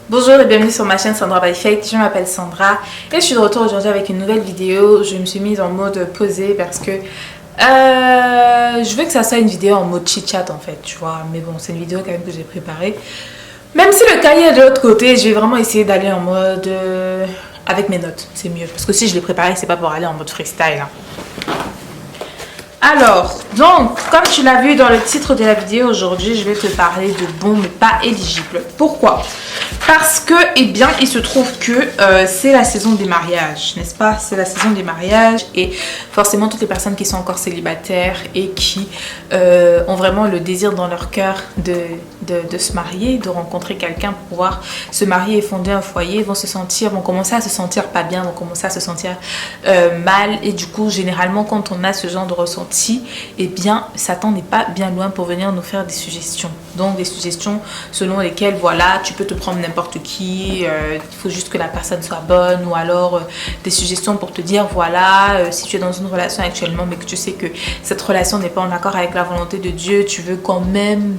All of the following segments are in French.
Bonjour et bienvenue sur ma chaîne Sandra by Faith. Je m'appelle Sandra et je suis de retour aujourd'hui avec une nouvelle vidéo. Je me suis mise en mode posé parce que je veux que ça soit une vidéo en mode chit-chat en fait, tu vois. Mais bon, c'est une vidéo quand même que j'ai préparée. Même si le cahier est de l'autre côté, je vais vraiment essayer d'aller en mode avec mes notes. C'est mieux parce que si je l'ai préparé, c'est pas pour aller en mode freestyle. Hein. Alors, donc, comme tu l'as vu dans le titre de la vidéo, aujourd'hui, je vais te parler de bons mais pas éligibles. Pourquoi? Parce que, eh bien, il se trouve que c'est la saison des mariages, n'est-ce pas? C'est la saison des mariages et forcément, toutes les personnes qui sont encore célibataires et qui ont vraiment le désir dans leur cœur de se marier, de rencontrer quelqu'un pour pouvoir se marier et fonder un foyer, vont commencer à se sentir pas bien, vont commencer à se sentir mal. Et du coup, généralement, quand on a ce genre de ressenti, eh bien, Satan n'est pas bien loin pour venir nous faire des suggestions. Donc, des suggestions selon lesquelles, voilà, tu peux te prendre n'importe qui, il faut juste que la personne soit bonne, ou alors des suggestions pour te dire, voilà, si tu es dans une relation actuellement, mais que tu sais que cette relation n'est pas en accord avec la volonté de Dieu, tu veux quand même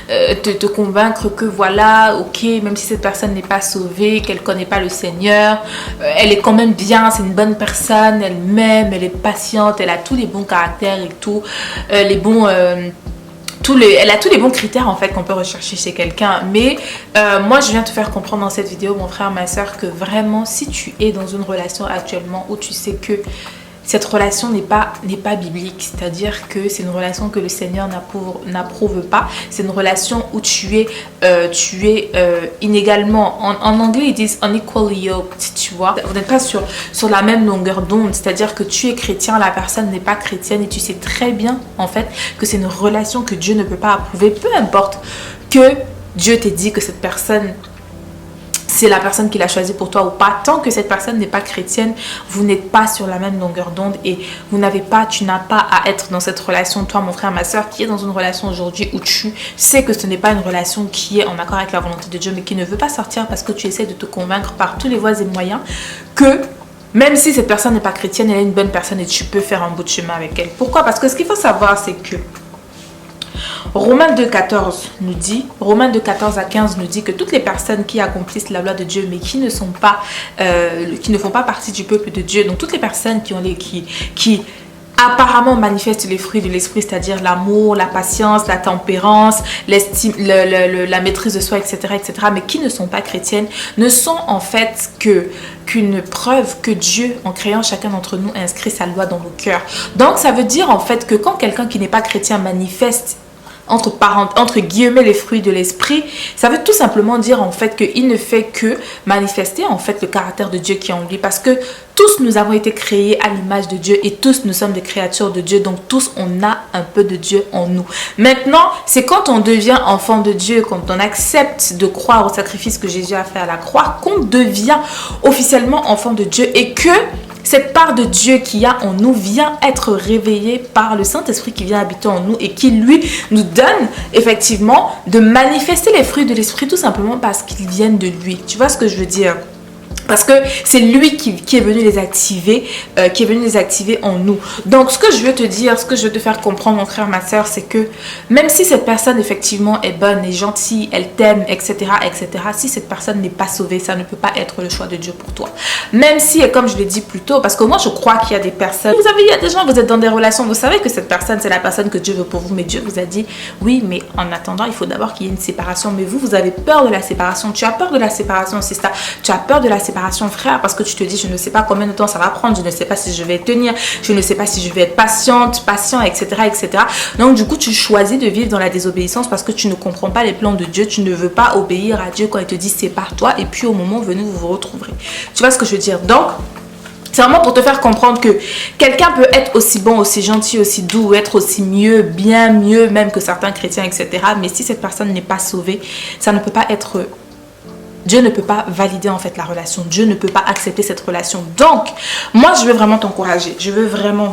te convaincre que voilà, ok, même si cette personne n'est pas sauvée, qu'elle ne connaît pas le Seigneur, elle est quand même bien, c'est une bonne personne, elle m'aime, elle est patiente, elle a tous les bons caractères et tout, elle a tous les bons critères en fait qu'on peut rechercher chez quelqu'un. Mais moi je viens te faire comprendre dans cette vidéo, mon frère, ma soeur, que vraiment si tu es dans une relation actuellement où tu sais que cette relation n'est pas biblique, c'est-à-dire que c'est une relation que le Seigneur n'approuve pas. C'est une relation où tu es inégalement, en anglais ils disent unequally yoked, tu vois. Vous n'êtes pas sur la même longueur d'onde, c'est-à-dire que tu es chrétien, la personne n'est pas chrétienne et tu sais très bien en fait que c'est une relation que Dieu ne peut pas approuver, peu importe que Dieu t'ait dit que cette personne c'est la personne qu'il a choisie pour toi ou pas. Tant que cette personne n'est pas chrétienne, vous n'êtes pas sur la même longueur d'onde et tu n'as pas à être dans cette relation. Toi, mon frère, ma soeur, qui est dans une relation aujourd'hui où tu sais que ce n'est pas une relation qui est en accord avec la volonté de Dieu, mais qui ne veut pas sortir parce que tu essaies de te convaincre par tous les voies et moyens que même si cette personne n'est pas chrétienne, elle est une bonne personne et tu peux faire un bout de chemin avec elle. Pourquoi? Parce que ce qu'il faut savoir, c'est que Romains 2,14 nous dit, Romains 2,14 à 15 nous dit que toutes les personnes qui accomplissent la loi de Dieu mais qui ne font pas partie du peuple de Dieu, donc toutes les personnes qui apparemment manifestent les fruits de l'esprit, c'est-à-dire l'amour, la patience, la tempérance, l'estime, la maîtrise de soi, etc., mais qui ne sont pas chrétiennes, ne sont en fait qu'une preuve que Dieu, en créant chacun d'entre nous, inscrit sa loi dans nos cœurs. Donc ça veut dire en fait que quand quelqu'un qui n'est pas chrétien manifeste entre guillemets les fruits de l'esprit, ça veut tout simplement dire en fait qu'il ne fait que manifester en fait le caractère de Dieu qui est en lui, parce que tous nous avons été créés à l'image de Dieu et tous nous sommes des créatures de Dieu, donc tous on a un peu de Dieu en nous. Maintenant, c'est quand on devient enfant de Dieu, quand on accepte de croire au sacrifice que Jésus a fait à la croix, qu'on devient officiellement enfant de Dieu et que cette part de Dieu qu'il y a en nous vient être réveillée par le Saint-Esprit qui vient habiter en nous et qui, lui, nous donne effectivement de manifester les fruits de l'Esprit tout simplement parce qu'ils viennent de lui. Tu vois ce que je veux dire? Parce que c'est lui qui est venu les activer, en nous. Donc, ce que je veux te dire, ce que je veux te faire comprendre, mon frère, ma soeur, c'est que même si cette personne, effectivement, est bonne, est gentille, elle t'aime, etc., si cette personne n'est pas sauvée, ça ne peut pas être le choix de Dieu pour toi. Même si, et comme je l'ai dit plus tôt, parce que moi, je crois qu'il y a des personnes, il y a des gens, vous êtes dans des relations, vous savez que cette personne, c'est la personne que Dieu veut pour vous, mais Dieu vous a dit, oui, mais en attendant, il faut d'abord qu'il y ait une séparation. Mais vous avez peur de la séparation. Tu as peur de la séparation, c'est ça. Tu as peur de la séparation, frère, parce que tu te dis, je ne sais pas combien de temps ça va prendre, je ne sais pas si je vais tenir, je ne sais pas si je vais être patient, etc., Donc, du coup, tu choisis de vivre dans la désobéissance parce que tu ne comprends pas les plans de Dieu, tu ne veux pas obéir à Dieu quand il te dit sépare-toi, et puis au moment venu, vous vous retrouverez. Tu vois ce que je veux dire? Donc, c'est vraiment pour te faire comprendre que quelqu'un peut être aussi bon, aussi gentil, aussi doux, être aussi mieux, bien mieux même que certains chrétiens, etc. Mais si cette personne n'est pas sauvée, ça ne peut pas être... Dieu ne peut pas valider en fait la relation. Dieu ne peut pas accepter cette relation. Donc, moi, je veux vraiment t'encourager. Je veux vraiment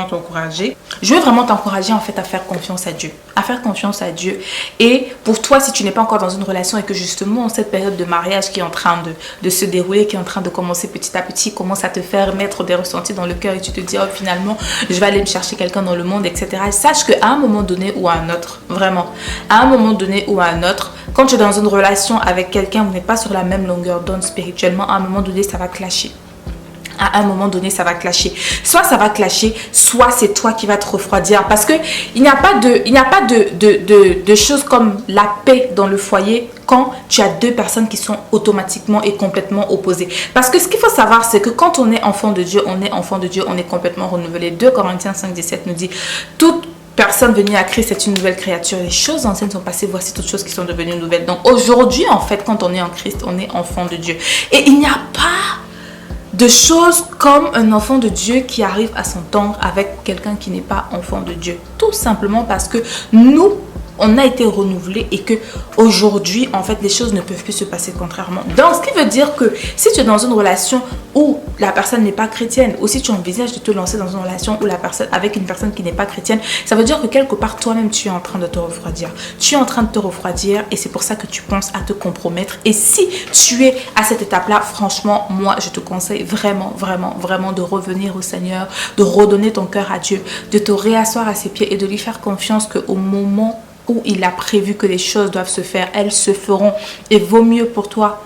t'encourager. Je veux vraiment t'encourager en fait à faire confiance à Dieu. À faire confiance à Dieu. Et pour toi, si tu n'es pas encore dans une relation et que justement, cette période de mariage qui est en train de se dérouler, qui est en train de commencer petit à petit, commence à te faire mettre des ressentis dans le cœur et tu te dis, oh finalement, je vais aller me chercher quelqu'un dans le monde, etc. Et sache qu'à un moment donné ou à un autre, vraiment, à un moment donné ou à un autre, quand tu es dans une relation avec quelqu'un, vous n'êtes pas sur la même longueur d'onde spirituellement, à un moment donné, ça va clasher. À un moment donné, ça va clasher. Soit ça va clasher, soit c'est toi qui vas te refroidir. Parce que il n'y a pas de choses comme la paix dans le foyer quand tu as deux personnes qui sont automatiquement et complètement opposées. Parce que ce qu'il faut savoir, c'est que quand on est enfant de Dieu, on est enfant de Dieu, on est complètement renouvelé. 2 Corinthiens 5, 17 nous dit toute personne venue à Christ est une nouvelle créature. Les choses anciennes sont passées, voici toutes choses qui sont devenues nouvelles. Donc aujourd'hui, en fait, quand on est en Christ, on est enfant de Dieu. Et il n'y a pas de choses comme un enfant de Dieu qui arrive à s'entendre avec quelqu'un qui n'est pas enfant de Dieu. Tout simplement parce que nous, on a été renouvelés et que aujourd'hui, en fait, les choses ne peuvent plus se passer contrairement. Donc, ce qui veut dire que si tu es dans une relation où la personne n'est pas chrétienne, ou si tu envisages de te lancer dans une relation où avec une personne qui n'est pas chrétienne, ça veut dire que quelque part, toi-même, tu es en train de te refroidir. Tu es en train de te refroidir et c'est pour ça que tu penses à te compromettre. Et si tu es à cette étape-là, franchement, moi, je te conseille vraiment, vraiment, vraiment de revenir au Seigneur, de redonner ton cœur à Dieu, de te réasseoir à ses pieds et de lui faire confiance qu'au moment où il a prévu que les choses doivent se faire, elles se feront. Et vaut mieux pour toi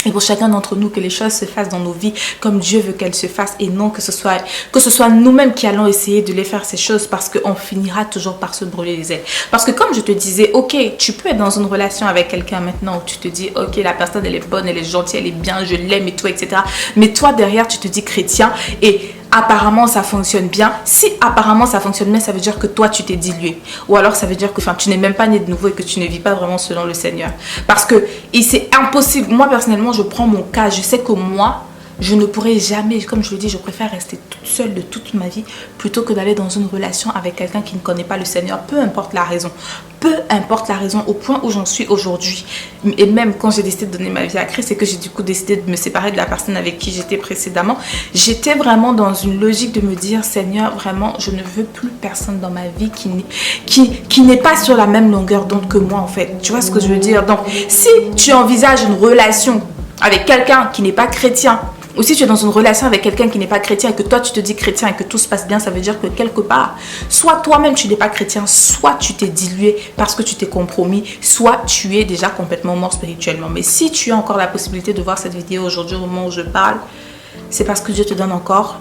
et pour chacun d'entre nous que les choses se fassent dans nos vies comme Dieu veut qu'elles se fassent et non que ce soit nous-mêmes qui allons essayer de les faire ces choses parce qu'on finira toujours par se brûler les ailes. Parce que comme je te disais, ok, tu peux être dans une relation avec quelqu'un maintenant où tu te dis, ok, la personne elle est bonne, elle est gentille, elle est bien, je l'aime et tout, etc. Mais toi derrière, tu te dis chrétien et apparemment ça fonctionne bien. Si apparemment ça fonctionne bien, ça veut dire que toi tu t'es dilué. Ou alors ça veut dire que tu n'es même pas né de nouveau et que tu ne vis pas vraiment selon le Seigneur. Parce que c'est impossible. Moi personnellement, je prends mon cas. Je sais que moi, je ne pourrai jamais, comme je le dis, je préfère rester toute seule de toute ma vie plutôt que d'aller dans une relation avec quelqu'un qui ne connaît pas le Seigneur. Peu importe la raison. Peu importe la raison, au point où j'en suis aujourd'hui. Et même quand j'ai décidé de donner ma vie à Christ et que j'ai du coup décidé de me séparer de la personne avec qui j'étais précédemment, j'étais vraiment dans une logique de me dire, Seigneur, vraiment, je ne veux plus personne dans ma vie qui n'est pas sur la même longueur d'onde que moi en fait. Tu vois ce que je veux dire? Donc, si tu envisages une relation avec quelqu'un qui n'est pas chrétien, ou si tu es dans une relation avec quelqu'un qui n'est pas chrétien et que toi tu te dis chrétien et que tout se passe bien, ça veut dire que quelque part, soit toi-même tu n'es pas chrétien, soit tu t'es dilué parce que tu t'es compromis, soit tu es déjà complètement mort spirituellement. Mais si tu as encore la possibilité de voir cette vidéo aujourd'hui au moment où je parle, c'est parce que Dieu te donne encore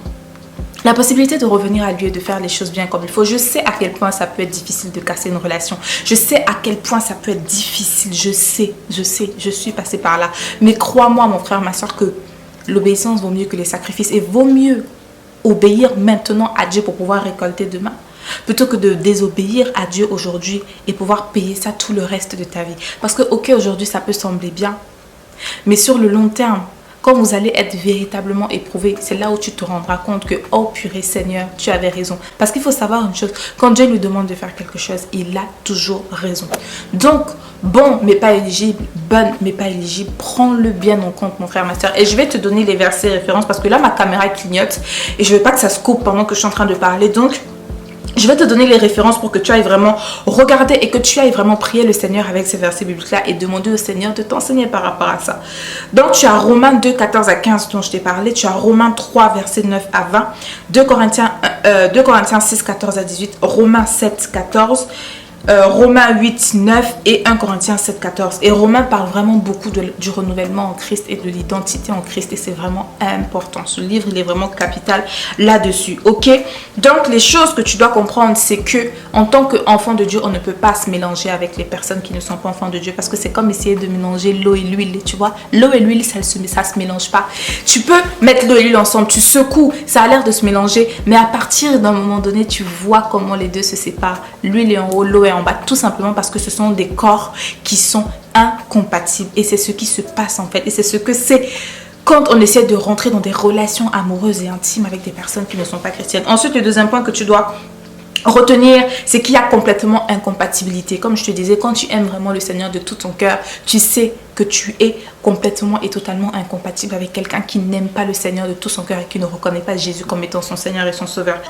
la possibilité de revenir à lui et de faire les choses bien comme il faut. Je sais à quel point ça peut être difficile de casser une relation. Je sais à quel point ça peut être difficile. Je sais, je suis passée par là. Mais crois-moi mon frère, ma soeur, que l'obéissance vaut mieux que les sacrifices et vaut mieux obéir maintenant à Dieu pour pouvoir récolter demain plutôt que de désobéir à Dieu aujourd'hui et pouvoir payer ça tout le reste de ta vie. Parce que ok, aujourd'hui ça peut sembler bien, mais sur le long terme, quand vous allez être véritablement éprouvé, c'est là où tu te rendras compte que, oh purée Seigneur, tu avais raison. Parce qu'il faut savoir une chose, quand Dieu lui demande de faire quelque chose, il a toujours raison. Donc, bon mais pas éligible, bonne mais pas éligible, prends-le bien en compte mon frère, ma soeur. Et je vais te donner les versets références parce que là ma caméra clignote et je ne veux pas que ça se coupe pendant que je suis en train de parler. Donc, je vais te donner les références pour que tu ailles vraiment regarder et que tu ailles vraiment prier le Seigneur avec ces versets bibliques-là et demander au Seigneur de t'enseigner par rapport à ça. Donc, tu as Romains 2, 14 à 15 dont je t'ai parlé. Tu as Romains 3, versets 9 à 20. 2 Corinthiens 6, 14 à 18. Romains 7, 14. Romains 8, 9 et 1 Corinthiens 7, 14. Et Romains parle vraiment beaucoup du renouvellement en Christ et de l'identité en Christ. Et c'est vraiment important. Ce livre, il est vraiment capital là-dessus. Ok? Donc, les choses que tu dois comprendre, c'est que en tant qu'enfant de Dieu, on ne peut pas se mélanger avec les personnes qui ne sont pas enfants de Dieu. Parce que c'est comme essayer de mélanger l'eau et l'huile. Tu vois? L'eau et l'huile, ça se mélange pas. Tu peux mettre l'eau et l'huile ensemble. Tu secoues. Ça a l'air de se mélanger. Mais à partir d'un moment donné, tu vois comment les deux se séparent. L'huile est en haut, l'eau est en bas, tout simplement parce que ce sont des corps qui sont incompatibles et c'est ce qui se passe en fait et c'est ce que c'est quand on essaie de rentrer dans des relations amoureuses et intimes avec des personnes qui ne sont pas chrétiennes. Ensuite, le deuxième point que tu dois retenir, c'est qu'il y a complètement incompatibilité. Comme je te disais, quand tu aimes vraiment le Seigneur de tout ton cœur, tu sais que tu es complètement et totalement incompatible avec quelqu'un qui n'aime pas le Seigneur de tout son cœur et qui ne reconnaît pas Jésus comme étant son Seigneur et son Sauveur.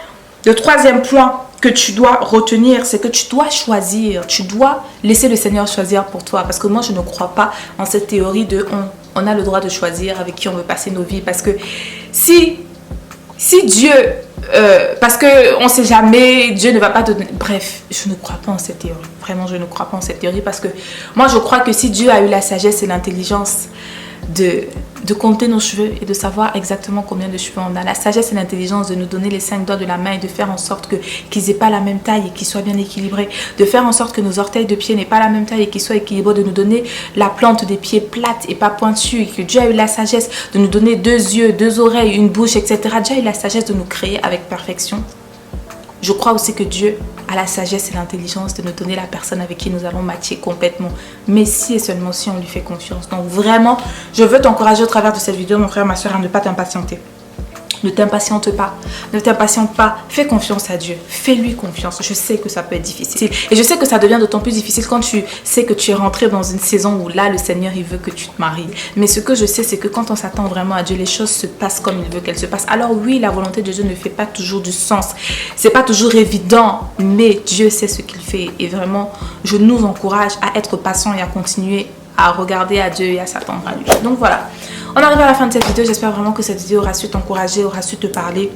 Le troisième point que tu dois retenir, c'est que tu dois choisir. Tu dois laisser le Seigneur choisir pour toi. Parce que moi, je ne crois pas en cette théorie de on a le droit de choisir avec qui on veut passer nos vies. Parce que si Dieu Parce que on sait jamais, Dieu ne va pas te donner. Bref, je ne crois pas en cette théorie. Vraiment, je ne crois pas en cette théorie parce que moi, je crois que si Dieu a eu la sagesse et l'intelligence de compter nos cheveux et de savoir exactement combien de cheveux on a, la sagesse et l'intelligence de nous donner les 5 doigts de la main et de faire en sorte qu'ils aient pas la même taille et qu'ils soient bien équilibrés, de faire en sorte que nos orteils de pied n'aient pas la même taille et qu'ils soient équilibrés, de nous donner la plante des pieds plate et pas pointue, et que Dieu a eu la sagesse de nous donner 2 yeux, 2 oreilles, une bouche, etc. Dieu a eu la sagesse de nous créer avec perfection. Je crois aussi que Dieu a la sagesse et l'intelligence de nous donner la personne avec qui nous allons matcher complètement. Mais si et seulement si on lui fait confiance. Donc vraiment, je veux t'encourager au travers de cette vidéo, mon frère, ma soeur, à ne pas t'impatienter. Ne t'impatiente pas, ne t'impatiente pas, fais confiance à Dieu, fais-lui confiance. Je sais que ça peut être difficile et je sais que ça devient d'autant plus difficile quand tu sais que tu es rentré dans une saison où là le Seigneur il veut que tu te maries. Mais ce que je sais c'est que quand on s'attend vraiment à Dieu, les choses se passent comme il veut qu'elles se passent. Alors oui, la volonté de Dieu ne fait pas toujours du sens, c'est pas toujours évident, mais Dieu sait ce qu'il fait et vraiment je nous encourage à être patients et à continuer à regarder à Dieu et à s'attendre à lui. Donc voilà, on arrive à la fin de cette vidéo. J'espère vraiment que cette vidéo aura su t'encourager, aura su te parler.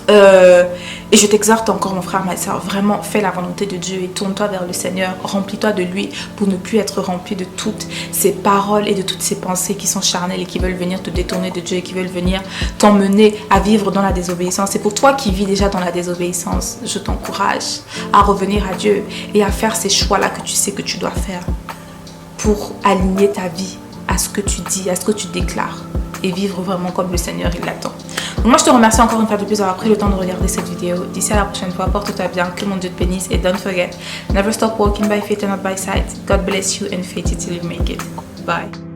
Et je t'exhorte encore, mon frère, ma soeur, vraiment fais la volonté de Dieu et tourne-toi vers le Seigneur, remplis-toi de lui pour ne plus être rempli de toutes ces paroles et de toutes ces pensées qui sont charnelles et qui veulent venir te détourner de Dieu et qui veulent venir t'emmener à vivre dans la désobéissance. Et pour toi qui vis déjà dans la désobéissance, je t'encourage à revenir à Dieu et à faire ces choix-là que tu sais que tu dois faire pour aligner ta vie à ce que tu dis, à ce que tu déclares et vivre vraiment comme le Seigneur il l'attend. Donc moi je te remercie encore une fois de plus d'avoir pris le temps de regarder cette vidéo. D'ici à la prochaine fois, porte-toi bien, que mon Dieu te bénisse et don't forget, never stop walking by faith and not by sight. God bless you and faith it till you make it. Bye.